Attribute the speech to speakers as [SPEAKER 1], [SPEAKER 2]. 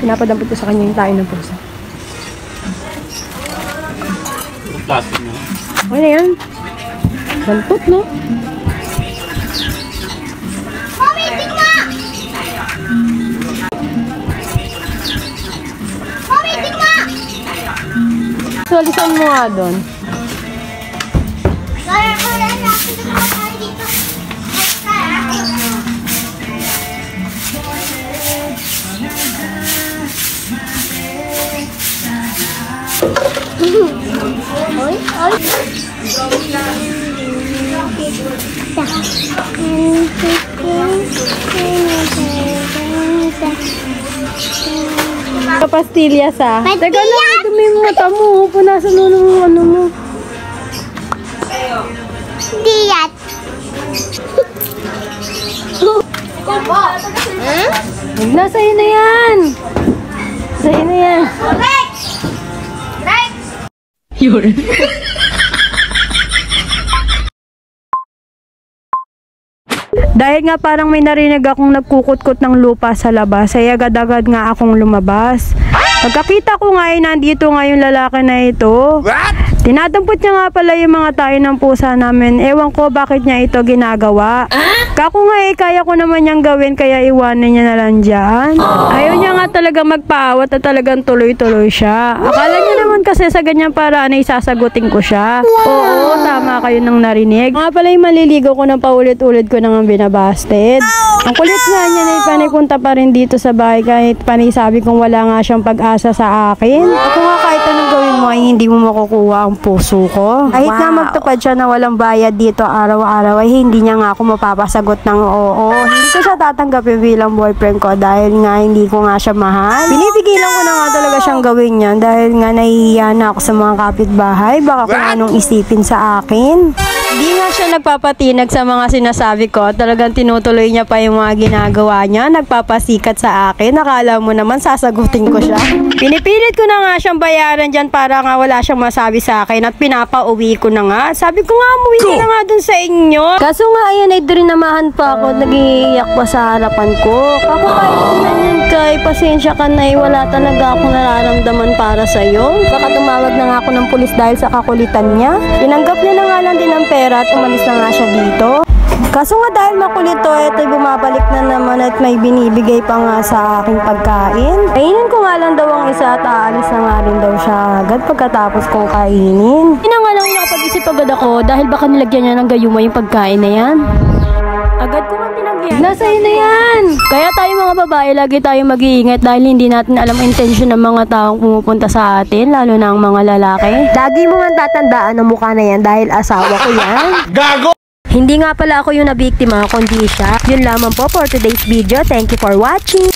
[SPEAKER 1] Pinapadampot ko sa kanya yung tayo ng pusa.
[SPEAKER 2] Plastic na.
[SPEAKER 1] Okay na yan. Bantot, no? Solisan mo nga doon. Ay, ay. Pastillas ah. Teka lang, dumi yung mata mo. Punasan mo ng ano mo.
[SPEAKER 3] Diyat.
[SPEAKER 1] Na, sa'yo na yan. Sa'yo na yan.
[SPEAKER 3] Rex! Rex!
[SPEAKER 1] Yun. Dahil nga parang may narinig akong nagkukut-kut ng lupa sa labas, ay agad-agad nga akong lumabas. Pagkakita ko nga ay nandito nga yung lalaki na ito. What? Tinadampot niya nga pala yung mga tayo ng pusa namin. Ewan ko bakit niya ito ginagawa. Kako nga eh, kaya ko naman niyang gawin kaya iwanan niya na lang dyan. Ayaw niya nga talaga magpaawat at talagang tuloy-tuloy siya. Akala niya naman kasi sa ganyan paraan ay sasagutin ko siya. Oo, tama kayo nang narinig. Nga pala yung maliligaw ko ng paulit-ulit ko nang binabasted. Ang kulit nga niya na ipanipunta pa rin dito sa bahay kahit panisabi kong wala nga siyang pag-asa sa akin. Ako nga kahit anong gawin mo ay hindi mo makukuha ang puso ko. Kahit nga magtupad siya na walang bayad dito araw-araw ay hindi niya nga ako mapapasagot ng oo. Hindi ko siya tatanggapin bilang boyfriend ko dahil nga hindi ko nga siya mahal. Pinipigilan ko na nga talaga siyang gawin yan dahil nga nahihiya na ako sa mga kapitbahay. Baka kung anong isipin sa akin. Hindi nga siya nagpapatinag sa mga sinasabi ko. Talagang tinutuloy niya pa yung mga ginagawa niya. Nagpapasikat sa akin. Nakala mo naman sasagutin ko siya. Pinipilit ko na nga siyang bayaran dyan para nga wala siyang masabi sa akin at pinapauwi ko na nga. Sabi ko nga, umuwi ka na nga dun sa inyo. Kaso nga, ayan ay drinamahan pa ako. Nag-iiyak pa sa harapan ko. Ako kahit naman yan kay, pasensya ka na wala talaga akong nararamdaman para sa'yo. Baka tumawag na nga ako ng pulis dahil sa kakulitan niya. Tinanggap niya na nga lang din ang pera at umalis na nga siya dito. Kaso nga dahil makulit to, ito'y bumabalik na naman at may binibigay pa nga sa aking pagkain. Kainin ko nga lang daw ang isa at aalis na nga rin daw siya agad pagkatapos kong kainin. Hindi na nga lang nakapag-isip agad ako dahil baka nilagyan niya ng gayuma yung pagkain na yan. Agad ko nga tinanggihan. Nasa iyo na yan! Kaya tayo mga babae, lagi tayo mag-iingat dahil hindi natin alam ang intensyon ng mga taong pumupunta sa atin, lalo na ang mga lalaki. Lagi mo nga tatandaan ang mukha na yan dahil asawa ko yan. Gago! Hindi nga pala ako yung nabiktima, kundi siya. Yun lamang po for today's video. Thank you for watching!